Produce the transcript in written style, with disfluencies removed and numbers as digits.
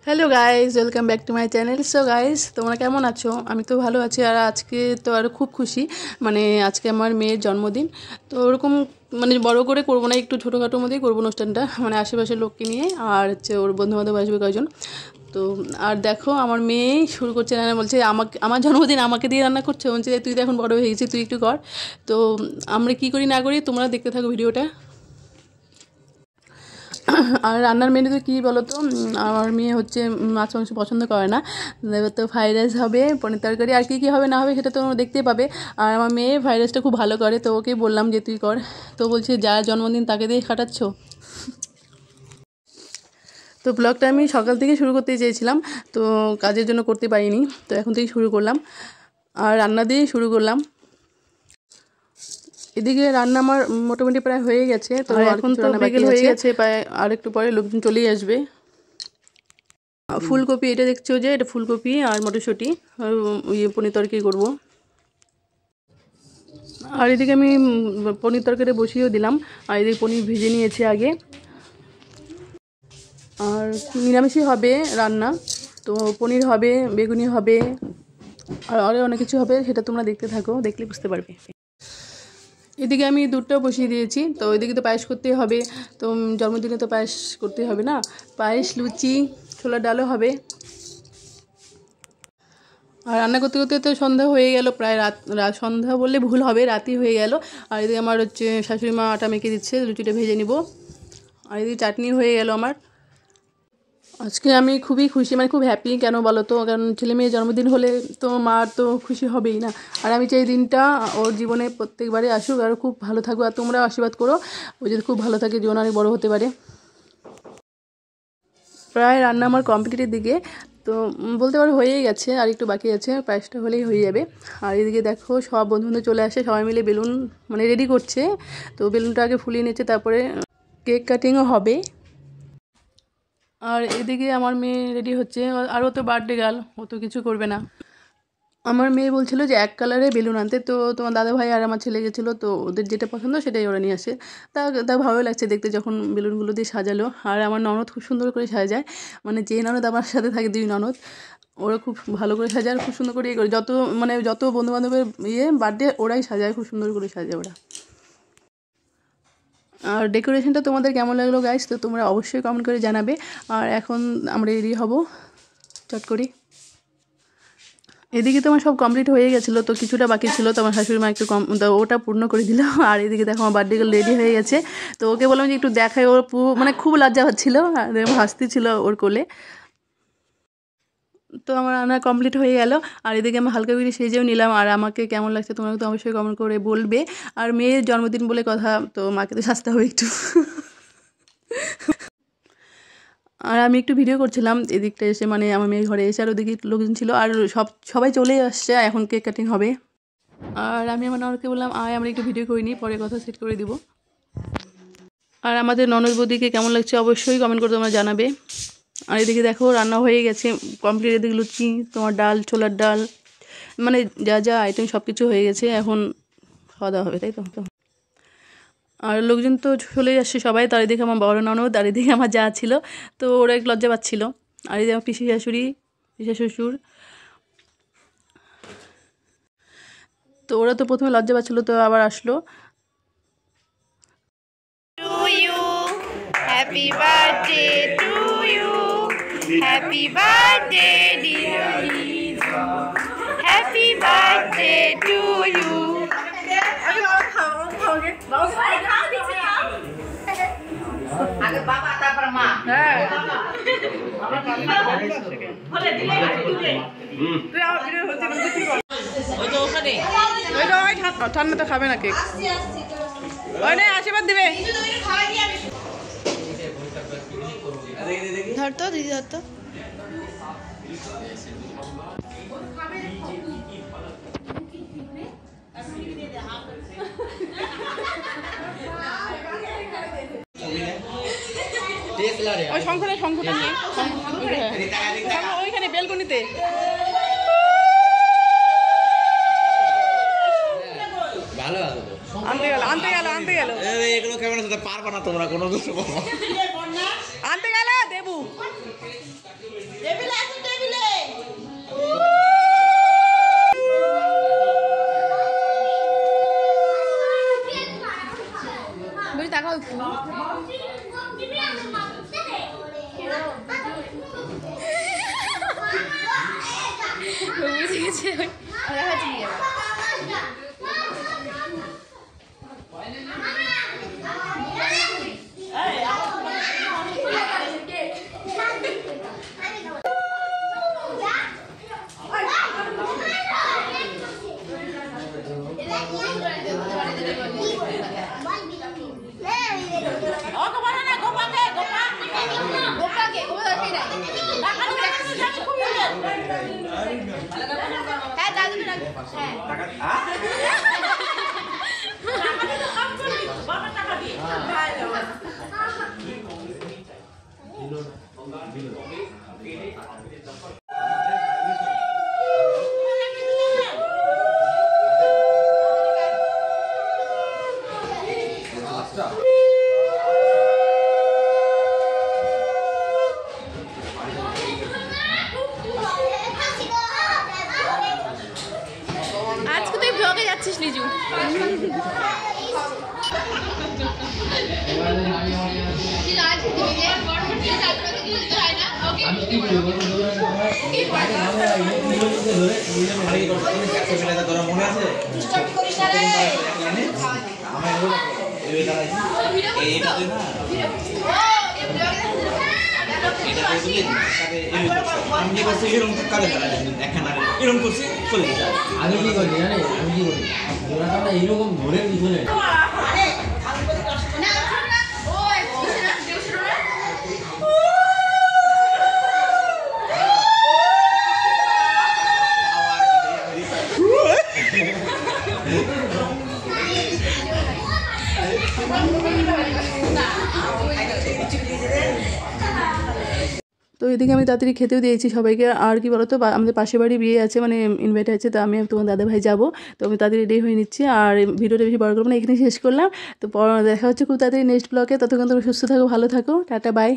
Hello guys, welcome back to my channel. So guys, তোমরা কেমন আছো? আমি তো ভালো আছি। আর আজকে তো আরও খুব খুশি, আজকে আমার মেয়ের জন্মদিন। তো ওরকম বড় করে করবো না, একটু ছোটোখাটোর মধ্যেই করবো অনুষ্ঠানটা, আশেপাশের লোককে নিয়ে। আর হচ্ছে ওর বন্ধুবান্ধব আসবে কয়েকজন। তো আর দেখো, আমার মেয়ে শুরু করছে রান্না, বলছে আমার জন্মদিন আমাকে দিয়ে রান্না করছে। বলছে তুই তো এখন বড় হয়ে গেছিস, তুই একটু কর। তো আমরা কী করি না করি তোমরা দেখতে থাকো ভিডিওটা। আর রান্নার মেনুতে কী বলো তো, আমার মেয়ে হচ্ছে মাছ মাংস পছন্দ করে না। এবার তো ফ্রাইড রাইস হবে, পনির তরকারি, আর কী হবে না হবে সেটা তো তোমরা দেখতেই পাবে। আর আমার মেয়ে ফ্রাইড রাইসটা খুব ভালো করে, তো ওকে বললাম যে তুই কর। তো বলছে যার জন্মদিন তাকে দিয়ে কাটাচ্ছ। তো ব্লগটা আমি সকাল থেকে শুরু করতে চেয়েছিলাম, তো কাজের জন্য করতে পারিনি। তো এখন থেকেই শুরু করলাম, আর রান্না দিয়েই শুরু করলাম। এদিকে রান্না আমার মোটামুটি প্রায় হয়ে গেছে। তো এখন তো বিকেল হয়ে গেছে, প্রায় আর একটু পরে লোকজন চলেই আসবে। ফুলকপি, এটা দেখছো যে এটা ফুলকপি আর মটরশুঁটি, আর পনির তরকারি করবো। আর এদিকে আমি পনির তরকারি বসিয়েও দিলাম। আর এদিকে পনির ভেজে নিয়েছি আগে। আর নিরামিষই হবে রান্না, তো পনির হবে, বেগুনি হবে, আর আরও অনেক কিছু হবে, সেটা তোমরা দেখতে থাকো, দেখলে বুঝতে পারবে। এদিকে আমি দুধটাও বসিয়ে দিয়েছি। তো এদিকে তো পায়েস করতেই হবে, তো জন্মদিনে তো পায়েস করতেই হবে না। পায়েস, লুচি, ছোলার ডালও হবে। আর রান্না করতে করতে তো সন্ধ্যা হয়ে গেল, প্রায় রাত সন্ধ্যা বললে ভুল হবে, রাতই হয়ে গেল। আর এদিকে আমার হচ্ছে শাশুড়ি মা আটা মেখে দিচ্ছে, লুচিটা ভেজে নিব। আর এদিকে চাটনি হয়ে গেল আমার। আজকে আমি খুবই খুশি, খুব হ্যাপি। কেন বলো তো, কারণ ছেলে মেয়ের জন্মদিন হলে তো মা তো খুশি হবেই না। আর আমি চাই দিনটা ওর জীবনে প্রত্যেকবারে আসুক, আর খুব ভালো থাকবে। আর তোমরা আশীর্বাদ করো, ও যদি খুব ভালো থাকে, জীবন অনেক বড়ো হতে পারে। প্রায় রান্না আমার কমপ্লিটের দিকে, তো বলতে পারো হয়েই গেছে, আর একটু বাকি আছে, পায়েসটা হলেই হয়ে যাবে। আর এদিকে দেখো সব বন্ধুবান্ধব চলে আসে, সবাই মিলে বেলুন রেডি করছে। তো বেলুনটা আগে ফুলিয়ে নিচ্ছে, তারপরে কেক কাটিংও হবে। আর এদিকে আমার মেয়ে রেডি হচ্ছে, আর ও তো বার্থডে গার্ল, ও তো কিছু করবে না। আমার মেয়ে বলছিল যে এক কালারে বেলুন আনতে, তো তোমার দাদা ভাই আর আমার ছেলে গেছিলো, তো ওদের যেটা পছন্দ সেটাই ওরা নিয়ে আসে। তা ভালো লাগছে দেখতে যখন বেলুনগুলো দিয়ে সাজালো। আর আমার ননদ খুব সুন্দর করে সাজায়, যে ননদ আমার সাথে থাকে, দুই ননদ, ওরা খুব ভালো করে সাজায়, আর খুব সুন্দর করে করে যত বন্ধুবান্ধবের বার্থডে ওরাই সাজায়, খুব সুন্দর করে সাজায় ওরা। আর ডেকোরেশনটা তোমাদের কেমন লাগলো গাইস, তো তোমরা অবশ্যই কমেন্ট করে জানাবে। আর এখন আমরা রেডি হব চট করি। এদিকে তোমার সব কমপ্লিট হয়ে গেছিলো, তো কিছুটা বাকি ছিল, তো আমার শাশুড়ি মা একটু ওটা পূর্ণ করে দিল। আর এদিকে দেখো আমার বার্থডে গার্ল রেডি হয়ে গেছে। তো ওকে বললাম যে একটু দেখায়, ওর খুব লজ্জা হচ্ছিলো, আর হাসতে ছিল ওর কোলে। তো আমার রান্না কমপ্লিট হয়ে গেল। আর এদিকে আমি হালকা করে সেজেও নিলাম। আর আমাকে কেমন লাগছে তোমরা তো অবশ্যই কমেন্ট করে বলবে। আর মেয়ের জন্মদিন বলে কথা, তো মাকে তো সাজতে হবে একটু। আর আমি একটু ভিডিও করছিলাম এদিকটা এসে, আমার মেয়ের ঘরে এসে, আর ওদিকে লোকজন ছিল, আর সবাই চলে আসছে, এখন কেক কাটিং হবে। আর আমি আমার ননদকে বললাম আমরা একটু ভিডিও করিনি, পরে কথা সেট করে দিব। আর আমাদের ননদ বৌদিকে কেমন লাগছে অবশ্যই কমেন্ট করে তোমরা জানাবে। আর এদিকে দেখো রান্না হয়ে গেছে কমপ্লিট। এদিকে লুচি, তোমার ডাল, ছোলার ডাল, যা যা আইটেম সব কিছু হয়ে গেছে, এখন খাওয়া দাওয়া হবে, তাই তো। আর লোকজন তো চলেই আসছে সবাই। তার এদিকে আমার বড় ননদ, আর এদিকে আমার যা ছিল, তো ওরা একটু লজ্জা পাচ্ছিল। আর এদিকে আমার পিসি শাশুড়ি, পিসি শ্বশুর, তো ওরা তো প্রথমে লজ্জা পাচ্ছিলো, তো আবার আসলো। Happy birthday to you. Happy birthday dear Lisa. Happy birthday to you. আগে বাবা তারপর মা। হ্যাঁ। বলে দিলে দিলে। তুই আমার ভিডিও হচ্ছে না তুই বল। ওই তো ওখানে। ওই ঠান্ডা তো খাবে না কেক। ওই নে আশীর্বাদ দিবে। ধর তো দিদি, ধর তো। ওই শঙ্খটা নিয়ে ওইখানে বেলকনিতে। ভালো আনতে গেল এগুলো ক্যামেরার সাথে পারবা না তোমরা কোনো কিছু। আনতে গেল দেবু আছে আজকে তুই ব্লগে যাচ্ছিস লিজু মনে আছে আমি কি করি জানি আমি কি করি জোড়াটা এইরকম ধরে পিছনে তো এদিকে আমি তাড়াতাড়ি খেতেও দিয়েছি সবাইকে। আর কি বলতো আমাদের পাশের বাড়ি বিয়ে আছে, মানে ইনভাইট আছে, তো আমি তোমার দাদা ভাই যাবো, তো আমি তাড়াতাড়ি রেডি হয়ে নিচ্ছি। আর ভিডিওটা বেশি বড় করবো না, এখানে শেষ করলাম। তো দেখা হচ্ছে খুব তাড়াতাড়ি নেক্সট ব্লগে। ততক্ষণ তুমি সুস্থ থাকো, ভালো থাকো, টাটা, বাই।